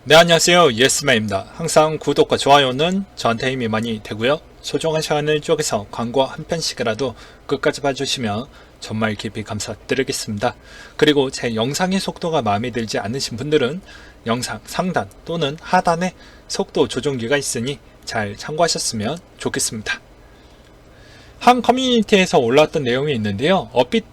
네, 안녕하세요. 예스맨입니다. 항상 구독과 좋아요는 저한테 힘이 많이 되고요. 소중한 시간을 쪼개서 광고 한 편씩이라도 끝까지 봐주시면 정말 깊이 감사드리겠습니다. 그리고 제 영상의 속도가 마음에 들지 않으신 분들은 영상 상단 또는 하단에 속도 조정기가 있으니 잘 참고하셨으면 좋겠습니다. 한 커뮤니티에서 올라왔던 내용이 있는데요. 업비트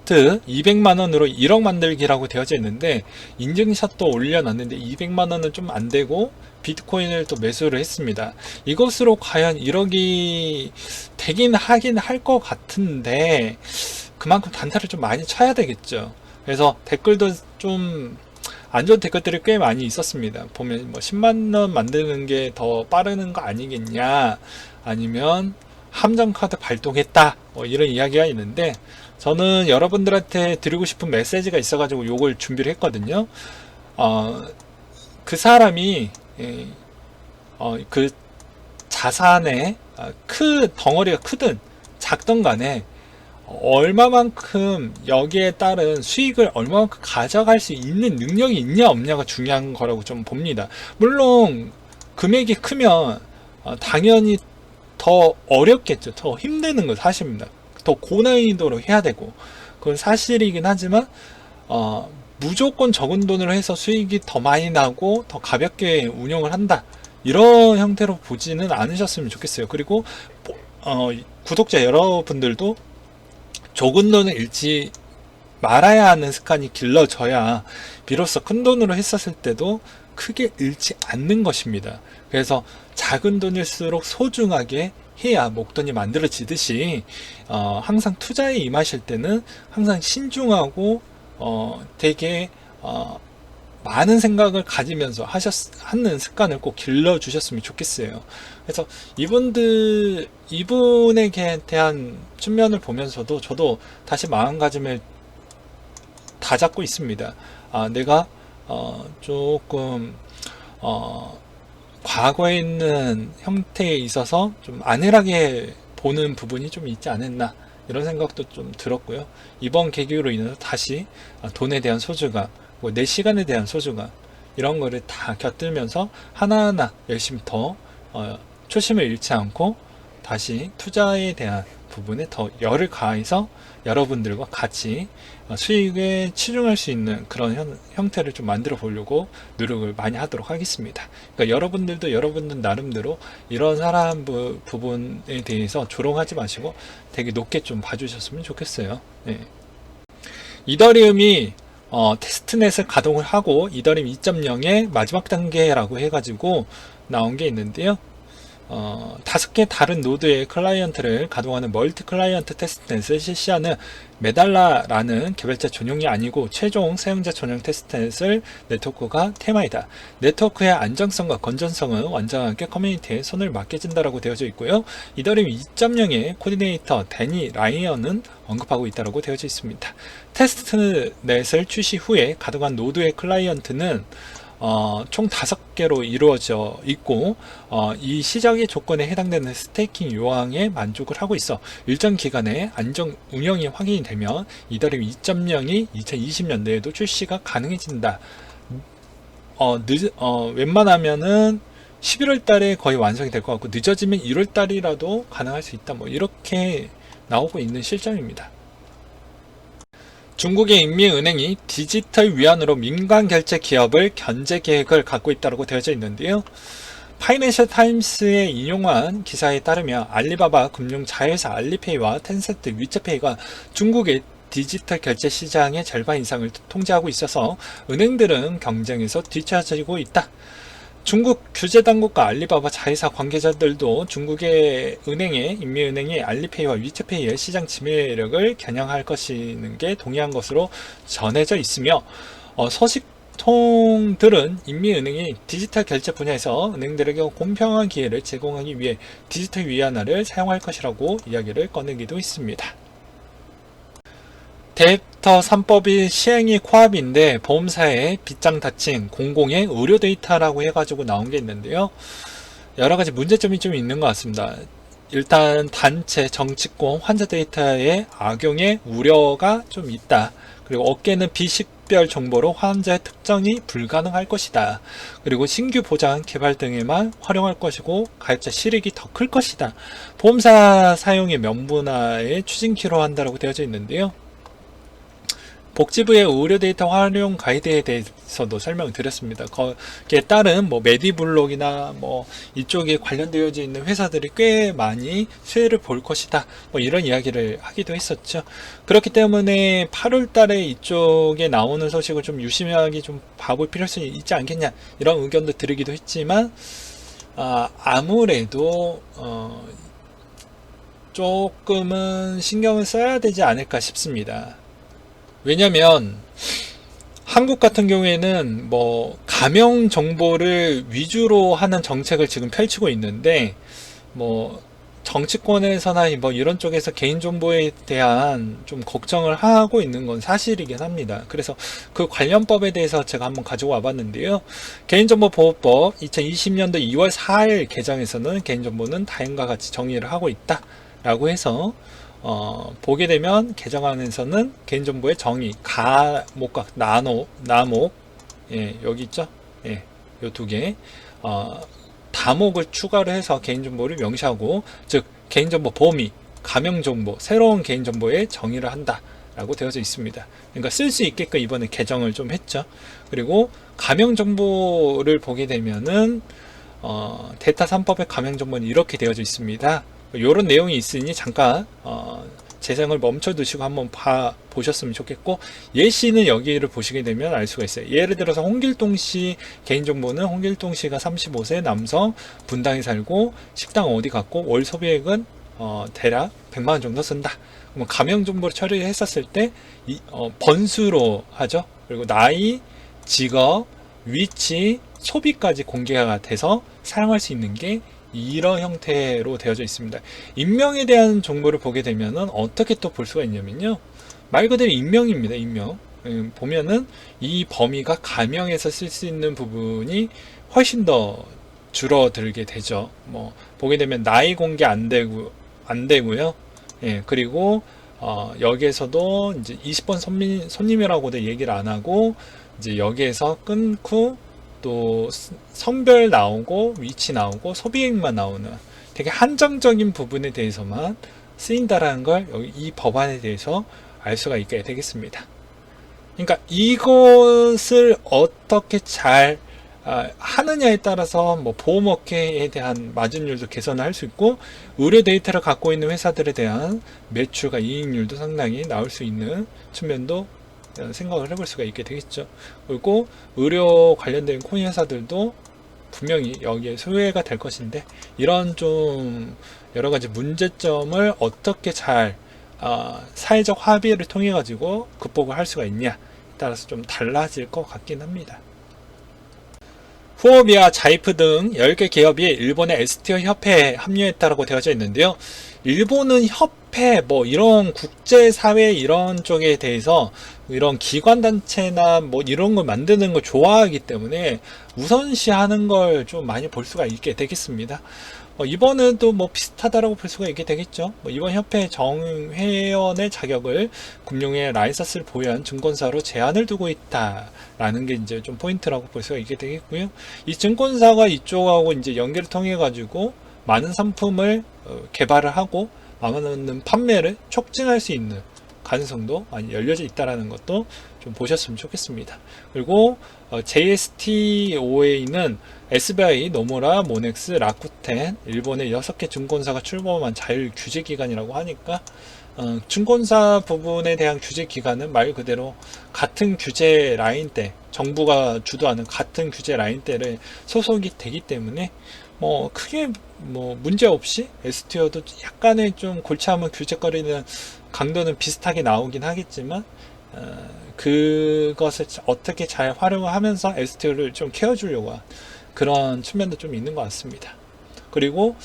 200만원으로 1억 만들기라고 되어져 있는데 인증샷도 올려놨는데 200만원은 좀 안되고 비트코인을 또 매수를 했습니다. 이것으로 과연 1억이 되긴 하긴 할 것 같은데 그만큼 단타를 좀 많이 쳐야 되겠죠. 그래서 댓글도 좀 안 좋은 댓글들이 꽤 많이 있었습니다. 보면 뭐 10만원 만드는 게 더 빠르는 거 아니겠냐, 아니면 함정카드 발동했다, 뭐 이런 이야기가 있는데, 저는 여러분들한테 드리고 싶은 메시지가 있어가지고 요걸 준비를 했거든요. 그 사람이 그 자산의 덩어리가 크든 작든 간에 얼마만큼 여기에 따른 수익을 얼마만큼 가져갈 수 있는 능력이 있냐 없냐가 중요한 거라고 좀 봅니다. 물론 금액이 크면 당연히 더 어렵겠죠. 더 힘드는 건 사실입니다. 더 고난이도로 해야 되고 그건 사실이긴 하지만 무조건 적은 돈으로 해서 수익이 더 많이 나고 더 가볍게 운영을 한다, 이런 형태로 보지는 않으셨으면 좋겠어요. 그리고 구독자 여러분들도 적은 돈을 잃지 말아야 하는 습관이 길러져야 비로소 큰 돈으로 했었을 때도 크게 잃지 않는 것입니다. 그래서 작은 돈일수록 소중하게 해야 목돈이 만들어지듯이 항상 투자에 임하실 때는 항상 신중하고 되게 많은 생각을 가지면서 하는 습관을 꼭 길러주셨으면 좋겠어요. 그래서 이분에게 대한 측면을 보면서도 저도 다시 마음가짐을 다잡고 있습니다. 내가 조금 과거에 있는 형태에 있어서 좀 안일하게 보는 부분이 좀 있지 않았나, 이런 생각도 좀 들었고요. 이번 계기로 인해서 다시 돈에 대한 소중함, 내 시간에 대한 소중함, 이런 거를 다 곁들면서 하나하나 열심히 더 초심을 잃지 않고 다시 투자에 대한 부분에 더 열을 가해서 여러분들과 같이 수익에 치중할 수 있는 그런 형태를 좀 만들어 보려고 노력을 많이 하도록 하겠습니다. 그러니까 여러분들도 여러분들 나름대로 이런 사람 부분에 대해서 조롱하지 마시고 되게 높게 좀 봐주셨으면 좋겠어요. 네. 이더리움이 테스트넷을 가동을 하고 이더리움 2.0의 마지막 단계라고 해가지고 나온 게 있는데요. 5개 다른 노드의 클라이언트를 가동하는 멀티 클라이언트 테스트넷을 실시하는 메달라라는 개발자 전용이 아니고 최종 사용자 전용 테스트넷을 네트워크가 테마이다. 네트워크의 안정성과 건전성은 완전하게 커뮤니티에 손을 맡겨진다라고 되어져 있고요. 이더리움 2.0의 코디네이터 데니 라이언은 언급하고 있다고 되어져 있습니다. 테스트넷을 출시 후에 가동한 노드의 클라이언트는 총 5개로 이루어져 있고 이 시작의 조건에 해당되는 스테이킹 요항에 만족을 하고 있어 일정 기간에 안정 운영이 확인이 되면 이더리움 2.0이 2020년도에도 출시가 가능해진다. 웬만하면은 11월 달에 거의 완성이 될 것 같고 늦어지면 1월 달이라도 가능할 수 있다, 뭐 이렇게 나오고 있는 실정입니다. 중국의 인민은행이 디지털 위안으로 민간 결제 기업을 견제 계획을 갖고 있다고 되어져 있는데요. 파이낸셜 타임스에 인용한 기사에 따르면 알리바바 금융 자회사 알리페이와 텐센트 위챗페이가 중국의 디지털 결제 시장의 절반 이상을 통제하고 있어서 은행들은 경쟁에서 뒤처지고 있다. 중국 규제당국과 알리바바 자회사 관계자들도 중국의 인민은행이 알리페이와 위챗페이의 시장 지배력을 겨냥할 것이는 게 동의한 것으로 전해져 있으며 서식통들은 인민은행이 디지털 결제 분야에서 은행들에게 공평한 기회를 제공하기 위해 디지털 위안화를 사용할 것이라고 이야기를 꺼내기도 했습니다. 데이터 3법이 시행이 코앞인데 보험사의 빗장 닫힌 공공의 의료 데이터라고 해가지고 나온 게 있는데요. 여러가지 문제점이 좀 있는 것 같습니다. 일단 단체, 정치권, 환자 데이터의 악용의 우려가 좀 있다. 그리고 업계는 특별 정보로 환자의 특정이 불가능할 것이다. 그리고 신규 보장, 개발 등에만 활용할 것이고 가입자 실익이 더 클 것이다. 보험사 사용의 명분화에 추진키로 한다고 되어져 있는데요. 복지부의 의료 데이터 활용 가이드에 대해서도 설명을 드렸습니다. 거기에 따른 메디블록이나 이쪽에 관련되어져 있는 회사들이 꽤 많이 수혜를 볼 것이다. 이런 이야기를 하기도 했었죠. 그렇기 때문에 8월 달에 이쪽에 나오는 소식을 좀 유심하게 좀 봐볼 필요성이 있지 않겠냐. 이런 의견도 드리기도 했지만, 아무래도, 조금은 신경을 써야 되지 않을까 싶습니다. 왜냐면 한국 같은 경우에는 가명 정보를 위주로 하는 정책을 지금 펼치고 있는데 정치권에서나 이런 쪽에서 개인정보에 대한 좀 걱정을 하고 있는 건 사실이긴 합니다. 그래서 그 관련법에 대해서 제가 한번 가지고 와봤는데요. 개인정보보호법 2020년도 2월 4일 개정에서는 개인정보는 다음과 같이 정의를 하고 있다 라고 해서 보게 되면 개정안에서는 개인정보의 정의, 가목과 나목, 여기 있죠? 요 두 개, 다목을 추가를 해서 개인정보를 명시하고, 즉, 개인정보 범위, 가명정보, 새로운 개인정보의 정의를 한다. 라고 되어져 있습니다. 그러니까 쓸 수 있게끔 이번에 개정을 좀 했죠. 그리고 가명정보를 보게 되면은, 데이터 3법의 가명정보는 이렇게 되어져 있습니다. 이런 내용이 있으니 잠깐 재생을 멈춰 두시고 한번 보셨으면 좋겠고, 예시는 여기를 보시게 되면 알 수가 있어요. 예를 들어서 홍길동씨 개인정보는 홍길동씨가 35세 남성, 분당에 살고 식당 어디 갔고 월 소비액은 대략 100만원 정도 쓴다. 그러면 가명정보를 처리했었을 때 번수로 하죠. 그리고 나이, 직업, 위치, 소비까지 공개가 돼서 사용할 수 있는 게 이런 형태로 되어져 있습니다. 인명에 대한 정보를 보게 되면은 어떻게 또 볼 수가 있냐면요. 말 그대로 인명입니다. 인명. 보면은 이 범위가 가명에서 쓸 수 있는 부분이 훨씬 더 줄어들게 되죠. 보게 되면 나이 공개 안 되고요. 그리고 여기에서도 이제 20번 손님이라고도 얘기를 안 하고, 이제 여기에서 끊고 또 성별 나오고 위치 나오고 소비액만 나오는 되게 한정적인 부분에 대해서만 쓰인다라는 걸 이 법안에 대해서 알 수가 있게 되겠습니다. 그러니까 이것을 어떻게 잘 하느냐에 따라서 보험업계에 대한 마진율도 개선을 할 수 있고, 의료 데이터를 갖고 있는 회사들에 대한 매출과 이익률도 상당히 나올 수 있는 측면도 생각을 해볼 수가 있게 되겠죠. 그리고 의료 관련된 코인 회사들도 분명히 여기에 소외가 될 것인데, 이런 좀 여러 가지 문제점을 어떻게 잘 사회적 합의를 통해 가지고 극복을 할 수가 있냐 따라서 좀 달라질 것 같긴 합니다. 후오비와 자이프 등 10개 기업이 일본의 STO 협회에 합류했다고 되어져 있는데요. 일본은 협회, 이런 국제사회 이런 쪽에 대해서 이런 기관단체나 이런 걸 만드는 걸 좋아하기 때문에 우선시하는 걸 좀 많이 볼 수가 있게 되겠습니다. 이번은 또 비슷하다라고 볼 수가 있게 되겠죠. 이번 협회 정회원의 자격을 금융의 라이선스를 보유한 증권사로 제한을 두고 있다라는 게 이제 좀 포인트라고 볼 수가 있게 되겠고요. 이 증권사가 이쪽하고 이제 연계를 통해 가지고 많은 상품을 개발을 하고 많은 판매를 촉진할 수 있는 가능성도 많이 열려져 있다라는 것도 좀 보셨으면 좋겠습니다. 그리고 JSTOA는 SBI, 노무라, 모넥스, 라쿠텐, 일본의 6개 증권사가 출범한 자율 규제 기관이라고 하니까 증권사 부분에 대한 규제 기관은 말 그대로 같은 규제 라인대, 정부가 주도하는 같은 규제 라인대를 소속이 되기 때문에 크게 문제 없이 STO도 약간의 좀 골치 아픈 규제거리는 강도는 비슷하게 나오긴 하겠지만 그것을 어떻게 잘 활용을 하면서 STO를 좀 케어주려고 한 그런 측면도 좀 있는 것 같습니다. 그리고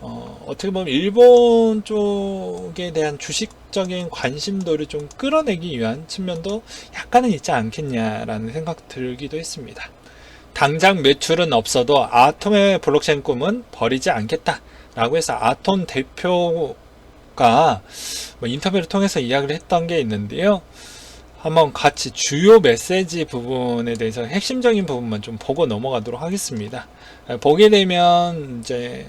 어떻게 보면 일본 쪽에 대한 주식적인 관심도를 좀 끌어내기 위한 측면도 약간은 있지 않겠냐라는 생각 들기도 했습니다. 당장 매출은 없어도 아톰의 블록체인 꿈은 버리지 않겠다 라고 해서 아톰 대표가 인터뷰를 통해서 이야기를 했던 게 있는데요. 한번 같이 주요 메시지 부분에 대해서 핵심적인 부분만 좀 보고 넘어가도록 하겠습니다. 보게 되면 이제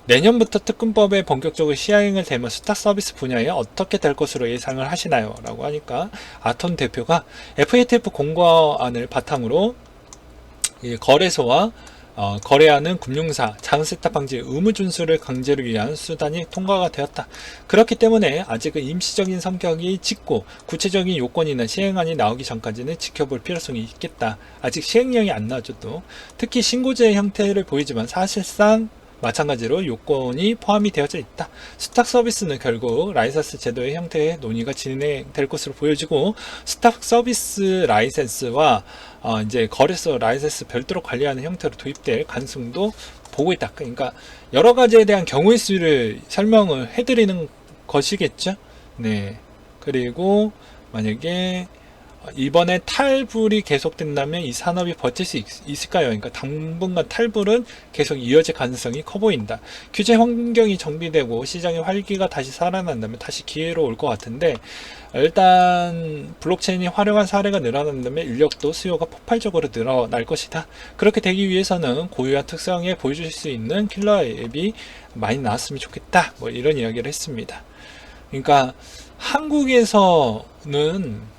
내년부터 특근법에 본격적으로 시행을 되면 수탁 서비스 분야에 어떻게 될 것으로 예상을 하시나요? 라고 하니까 아톰 대표가 FATF 공고안을 바탕으로 이 거래소와 거래하는 금융사 자금세탁 방지 의무 준수를 강제를 위한 수단이 통과가 되었다. 그렇기 때문에 아직은 임시적인 성격이 짙고 구체적인 요건이나 시행안이 나오기 전까지는 지켜볼 필요성이 있겠다. 아직 시행령이 안 나와줘도 특히 신고제 형태를 보이지만 사실상 마찬가지로 요건이 포함이 되어져 있다. 수탁 서비스는 결국 라이선스 제도의 형태의 논의가 진행될 것으로 보여지고 수탁 서비스 라이선스와 이제 거래소 라이선스 별도로 관리하는 형태로 도입될 가능성도 보고 있다. 그러니까 여러 가지에 대한 경우의 수를 설명을 해드리는 것이겠죠. 네. 그리고 만약에 이번에 탈불이 계속된다면 이 산업이 버틸 수 있을까요? 그러니까 당분간 탈불은 계속 이어질 가능성이 커 보인다. 규제 환경이 정비되고 시장의 활기가 다시 살아난다면 다시 기회로 올 것 같은데, 일단 블록체인이 활용한 사례가 늘어난다면 인력도 수요가 폭발적으로 늘어날 것이다. 그렇게 되기 위해서는 고유한 특성에 보여줄 수 있는 킬러 앱이 많이 나왔으면 좋겠다. 뭐 이런 이야기를 했습니다. 그러니까 한국에서는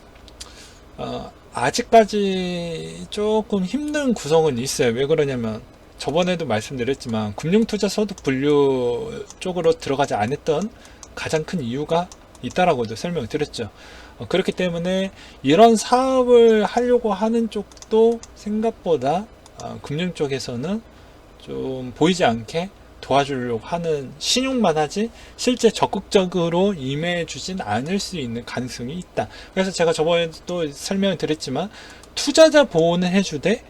아직까지 조금 힘든 구성은 있어요. 왜 그러냐면 저번에도 말씀드렸지만 금융투자소득 분류 쪽으로 들어가지 않았던 가장 큰 이유가 있다라고도 설명을 드렸죠. 그렇기 때문에 이런 사업을 하려고 하는 쪽도 생각보다 금융 쪽에서는 좀 보이지 않게 도와주려고 하는 신용만 하지 실제 적극적으로 임해주진 않을 수 있는 가능성이 있다. 그래서 제가 저번에도 설명을 드렸지만 투자자 보호는 해주되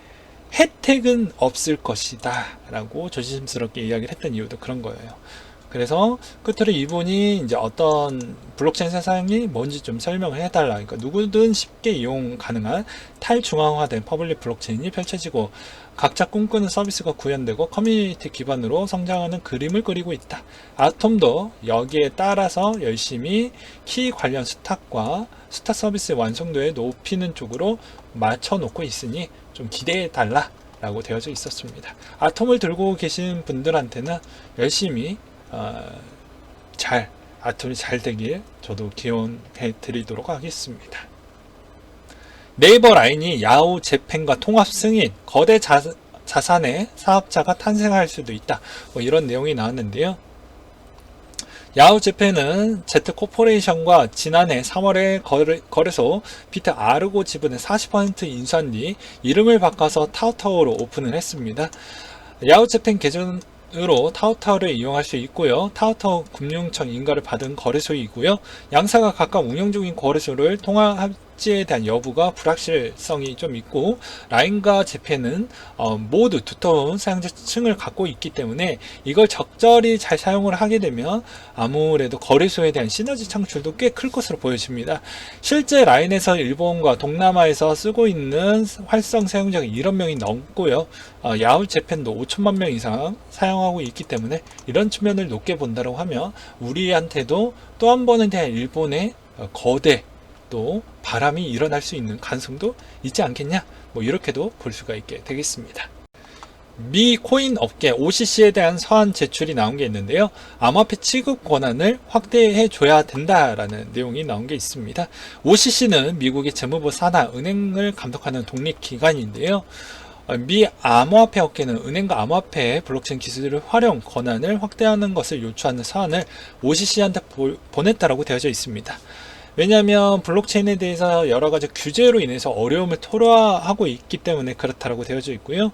혜택은 없을 것이다 라고 조심스럽게 이야기를 했던 이유도 그런 거예요. 그래서 끝으로 이분이 이제 어떤 블록체인 세상이 뭔지 좀 설명을 해달라. 그러니까 누구든 쉽게 이용 가능한 탈중앙화된 퍼블릭 블록체인이 펼쳐지고 각자 꿈꾸는 서비스가 구현되고 커뮤니티 기반으로 성장하는 그림을 그리고 있다. 아톰도 여기에 따라서 열심히 키 관련 수탁과 수탁 서비스의 완성도에 높이는 쪽으로 맞춰놓고 있으니 좀 기대해 달라 라고 되어져 있었습니다. 아톰을 들고 계신 분들한테는 열심히 아톰이 잘 되길 저도 기원해 드리도록 하겠습니다. 네이버 라인이 야후 재팬과 통합 승인, 거대 자산의 사업자가 탄생할 수도 있다. 뭐 이런 내용이 나왔는데요. 야후 재팬은 Z코퍼레이션과 지난해 3월에 거래소 비트 아르고 지분의 40% 인수한 뒤 이름을 바꿔서 타오타오로 오픈을 했습니다. 야후 재팬 계정으로 타오타오를 이용할 수 있고요. 타오타오 금융청 인가를 받은 거래소이고요. 양사가 각각 운영 중인 거래소를 통합지에 대한 여부가 불확실성이 좀 있고, 라인과 재팬은 모두 두터운 사용자층을 갖고 있기 때문에 이걸 적절히 잘 사용을 하게 되면 아무래도 거래소에 대한 시너지 창출도 꽤 클 것으로 보여집니다. 실제 라인에서 일본과 동남아에서 쓰고 있는 활성 사용자가 1억 명이 넘고요. 야후 재팬도 5천만 명 이상 사용하고 있기 때문에 이런 측면을 높게 본다고 하면 우리한테도 또 한 번에 대한 일본의 거대 또 바람이 일어날 수 있는 가능성도 있지 않겠냐, 뭐 이렇게도 볼 수가 있게 되겠습니다. 미 코인 업계 OCC에 대한 서한 제출이 나온 게 있는데요. 암호화폐 취급 권한을 확대해 줘야 된다라는 내용이 나온 게 있습니다. OCC는 미국의 재무부 산하 은행을 감독하는 독립기관인데요. 미 암호화폐 업계는 은행과 암호화폐 블록체인 기술의 활용 권한을 확대하는 것을 요구하는 사안을 OCC한테 보냈다라고 되어져 있습니다. 왜냐하면 블록체인에 대해서 여러 가지 규제로 인해서 어려움을 토로하고 있기 때문에 그렇다라고 되어져 있고요.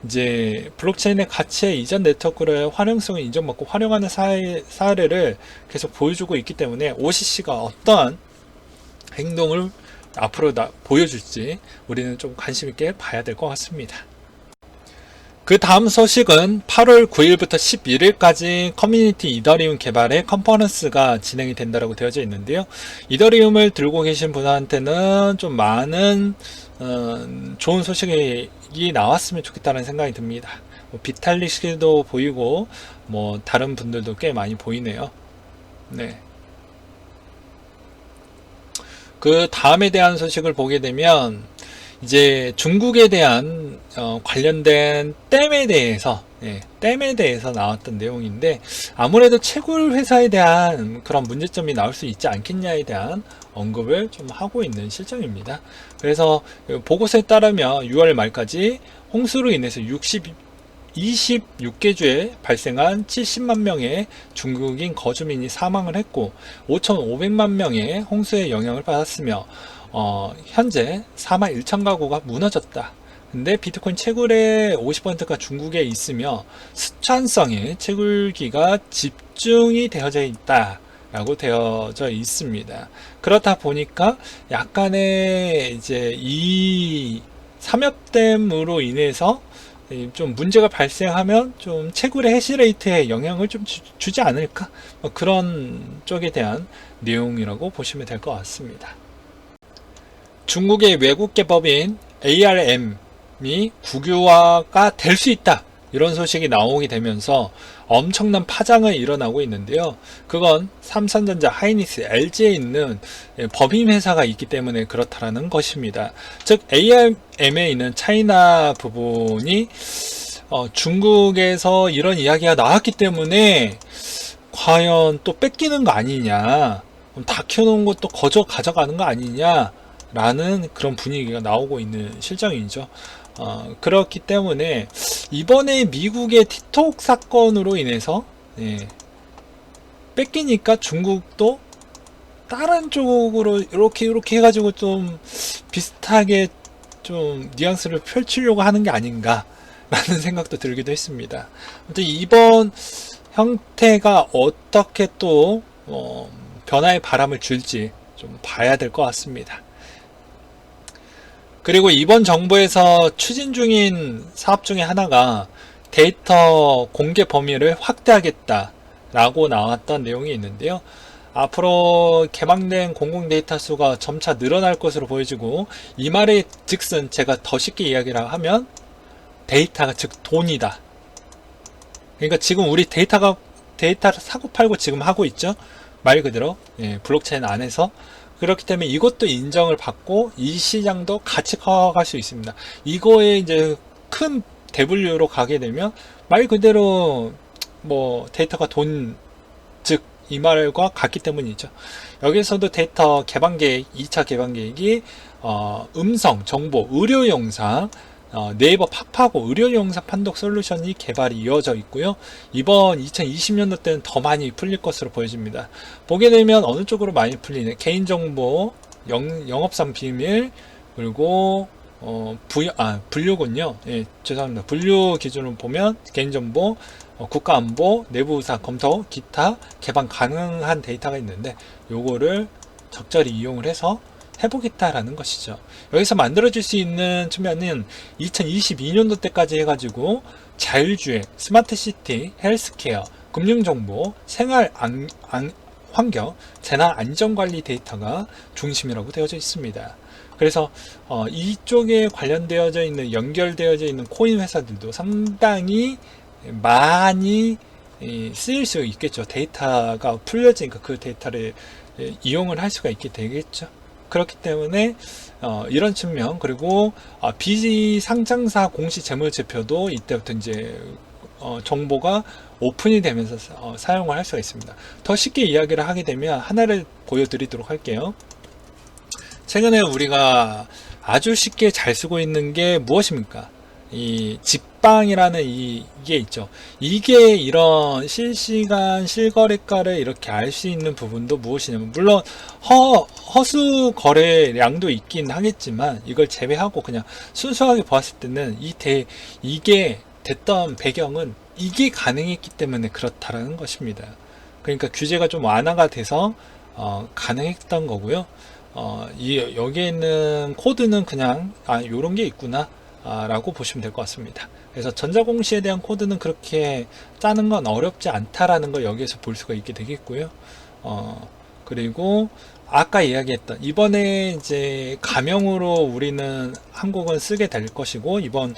이제 블록체인의 가치의 이전 네트워크로의 활용성을 인정받고 활용하는 사례를 계속 보여주고 있기 때문에 OCC가 어떠한 행동을 앞으로 보여줄지 우리는 좀 관심 있게 봐야 될 것 같습니다. 그 다음 소식은 8월 9일부터 11일까지 커뮤니티 이더리움 개발의 컨퍼런스가 진행이 된다고 되어져 있는데요. 이더리움을 들고 계신 분한테는 좀 많은 좋은 소식이 나왔으면 좋겠다는 생각이 듭니다. 비탈릭 씨도 보이고 뭐 다른 분들도 꽤 많이 보이네요. 네. 그 다음에 대한 소식을 보게 되면 이제 중국에 대한 관련된 댐에 대해서 나왔던 내용인데, 아무래도 채굴 회사에 대한 그런 문제점이 나올 수 있지 않겠냐에 대한 언급을 좀 하고 있는 실정입니다. 그래서 보고서에 따르면 6월 말까지 홍수로 인해서 26개 주에 발생한 70만 명의 중국인 거주민이 사망을 했고 5,500만 명의 홍수의 영향을 받았으며 현재 4만 1천 가구가 무너졌다. 근데 비트코인 채굴의 50%가 중국에 있으며 수천성의 채굴기가 집중이 되어져 있다 라고 되어져 있습니다. 그렇다 보니까 약간의 이제 이 삼엽댐으로 인해서 좀 문제가 발생하면 좀 채굴의 해시레이트에 영향을 좀 주지 않을까, 그런 쪽에 대한 내용이라고 보시면 될 것 같습니다. 중국의 외국계 법인 ARM이 국유화가 될 수 있다, 이런 소식이 나오게 되면서 엄청난 파장이 일어나고 있는데요. 그건 삼성전자, 하이닉스, LG에 있는 법인 회사가 있기 때문에 그렇다라는 것입니다. 즉 ARM에 있는 차이나 부분이 중국에서 이런 이야기가 나왔기 때문에 과연 또 뺏기는 거 아니냐, 다 키워놓은 것도 거저 가져가는 거 아니냐 라는 그런 분위기가 나오고 있는 실정이죠. 그렇기 때문에 이번에 미국의 틱톡 사건으로 인해서 뺏기니까 중국도 다른 쪽으로 이렇게 해가지고 좀 비슷하게 좀 뉘앙스를 펼치려고 하는 게 아닌가 라는 생각도 들기도 했습니다. 아무튼 이번 형태가 어떻게 또 변화의 바람을 줄지 좀 봐야 될 것 같습니다. 그리고 이번 정부에서 추진 중인 사업 중에 하나가 데이터 공개 범위를 확대하겠다 라고 나왔던 내용이 있는데요. 앞으로 개방된 공공 데이터 수가 점차 늘어날 것으로 보여지고, 이 말의 즉슨 제가 더 쉽게 이야기를 하면 데이터가 즉 돈이다. 그러니까 지금 우리 데이터를 사고 팔고 지금 하고 있죠. 말 그대로 블록체인 안에서. 그렇기 때문에 이것도 인정을 받고 이 시장도 같이 커갈 수 있습니다. 이거에 이제 큰 대분류로 가게 되면 말 그대로 데이터가 돈, 즉 이 말과 같기 때문이죠. 여기서도 데이터 개방 계획, 2차 개방 계획이 음성, 정보, 의료 영상, 네이버 팝하고 의료 영상 판독 솔루션이 개발이 이어져 있고요. 이번 2020년도 때는 더 많이 풀릴 것으로 보여집니다. 보게 되면 어느 쪽으로 많이 풀리네. 개인정보, 영업상 비밀, 그리고 분류군요. 죄송합니다. 분류 기준으로 보면 개인정보, 국가안보, 내부사 검토, 기타 개방 가능한 데이터가 있는데 요거를 적절히 이용을 해서 해보겠다라는 것이죠. 여기서 만들어질 수 있는 측면은 2022년도 때까지 해가지고 자율주행, 스마트시티, 헬스케어, 금융정보, 생활 환경, 재난 안전관리 데이터가 중심이라고 되어져 있습니다. 그래서 이쪽에 관련되어져 있는, 연결되어져 있는 코인 회사들도 상당히 많이 쓰일 수 있겠죠. 데이터가 풀려지니까 그 데이터를 이용을 할 수가 있게 되겠죠. 그렇기 때문에 이런 측면, 그리고 비상장사 공시 재무제표도 이때부터 이제 정보가 오픈이 되면서 사용을 할 수가 있습니다. 더 쉽게 이야기를 하게 되면 하나를 보여드리도록 할게요. 최근에 우리가 아주 쉽게 잘 쓰고 있는 게 무엇입니까? 이 직방이라는 이게 있죠. 이게 이런 실시간 실거래가를 이렇게 알 수 있는 부분도 무엇이냐면, 물론 허수 거래량도 있긴 하겠지만 이걸 제외하고 그냥 순수하게 보았을 때는 이게 됐던 배경은 이게 가능했기 때문에 그렇다라는 것입니다. 그러니까 규제가 좀 완화가 돼서 가능했던 거고요. 여기에 있는 코드는 그냥 요런 게 있구나 라고 보시면 될 것 같습니다. 그래서 전자공시에 대한 코드는 그렇게 짜는 건 어렵지 않다라는 걸 여기에서 볼 수가 있게 되겠고요. 그리고 아까 이야기했던, 이번에 이제 가명으로 우리는 한국은 쓰게 될 것이고, 이번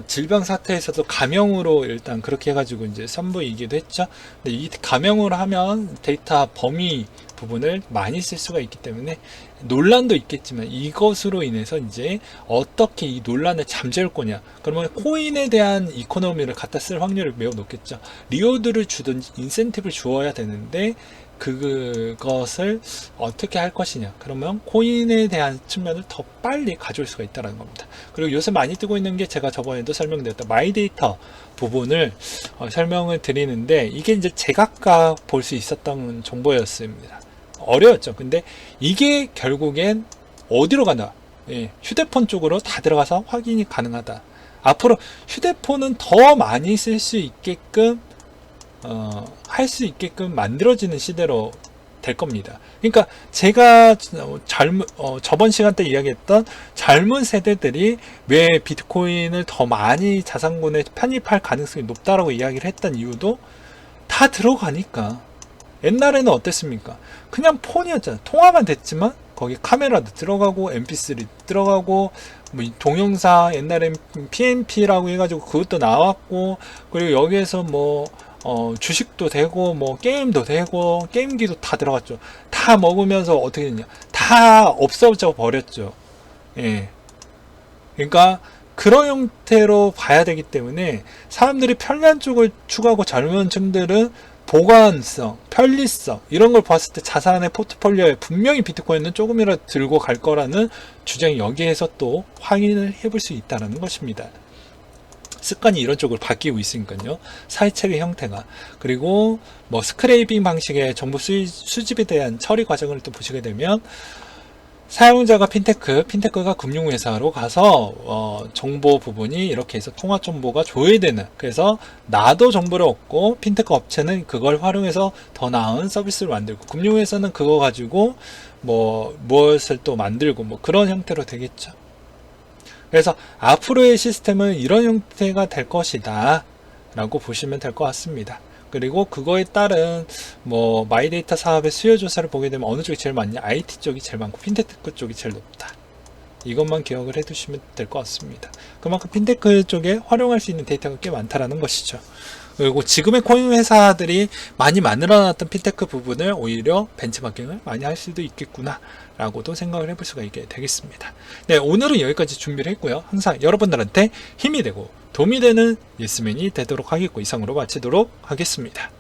질병 사태에서도 가명으로 일단 그렇게 해가지고 이제 선보이기도 했죠. 근데 이 가명으로 하면 데이터 범위 부분을 많이 쓸 수가 있기 때문에 논란도 있겠지만 이것으로 인해서 이제 어떻게 이 논란을 잠재울 거냐. 그러면 코인에 대한 이코노미를 갖다 쓸 확률이 매우 높겠죠. 리워드를 주든지 인센티브를 주어야 되는데 그것을 어떻게 할 것이냐. 그러면 코인에 대한 측면을 더 빨리 가져올 수가 있다는 겁니다. 그리고 요새 많이 뜨고 있는 게 제가 저번에도 설명드렸던 마이데이터 부분을 설명을 드리는데, 이게 이제 제각각 볼 수 있었던 정보였습니다. 어려웠죠. 근데 이게 결국엔 어디로 가나? 휴대폰 쪽으로 다 들어가서 확인이 가능하다. 앞으로 휴대폰은 더 많이 쓸 수 있게끔 할 수 있게끔 만들어지는 시대로 될 겁니다. 그러니까 제가 저번 시간 때 이야기했던 젊은 세대들이 왜 비트코인을 더 많이 자산군에 편입할 가능성이 높다라고 이야기를 했던 이유도 다 들어가니까. 옛날에는 어땠습니까? 그냥 폰이었잖아요. 통화만 됐지만 거기 카메라도 들어가고 mp3 들어가고 뭐 동영상 옛날엔 PNP라고 해가지고 그것도 나왔고, 그리고 여기에서 뭐 주식도 되고 뭐 게임도 되고 게임기도 다 들어갔죠. 다 먹으면서 어떻게 됐냐? 다 없어져 버렸죠. 예. 그러니까 그런 형태로 봐야 되기 때문에 사람들이 편리한 쪽을 추구하고 젊은 층들은 보관성, 편리성 이런 걸 봤을 때 자산의 포트폴리오에 분명히 비트코인은 조금이라도 들고 갈 거라는 주장이 여기에서 또 확인을 해볼 수 있다는 것입니다. 습관이 이런 쪽으로 바뀌고 있으니까요. 사회체계 형태가. 그리고 뭐 스크레이빙 방식의 정보 수집에 대한 처리 과정을 또 보시게 되면, 사용자가 핀테크가 금융회사로 가서 정보 부분이 이렇게 해서 통화 정보가 조회되는, 그래서 나도 정보를 얻고 핀테크 업체는 그걸 활용해서 더 나은 서비스를 만들고, 금융회사는 그거 가지고 뭐 무엇을 또 만들고 뭐 그런 형태로 되겠죠. 그래서 앞으로의 시스템은 이런 형태가 될 것이다 라고 보시면 될 것 같습니다. 그리고 그거에 따른 뭐 마이데이터 사업의 수요 조사를 보게 되면 어느 쪽이 제일 많냐? IT 쪽이 제일 많고 핀테크 쪽이 제일 높다. 이것만 기억을 해두시면 될 것 같습니다. 그만큼 핀테크 쪽에 활용할 수 있는 데이터가 꽤 많다라는 것이죠. 그리고 지금의 코인 회사들이 많이 만들어놨던 핀테크 부분을 오히려 벤치마킹을 많이 할 수도 있겠구나 라고도 생각을 해볼 수가 있게 되겠습니다. 네, 오늘은 여기까지 준비를 했고요. 항상 여러분들한테 힘이 되고 도움이 되는 예스맨이 되도록 하겠고, 이상으로 마치도록 하겠습니다.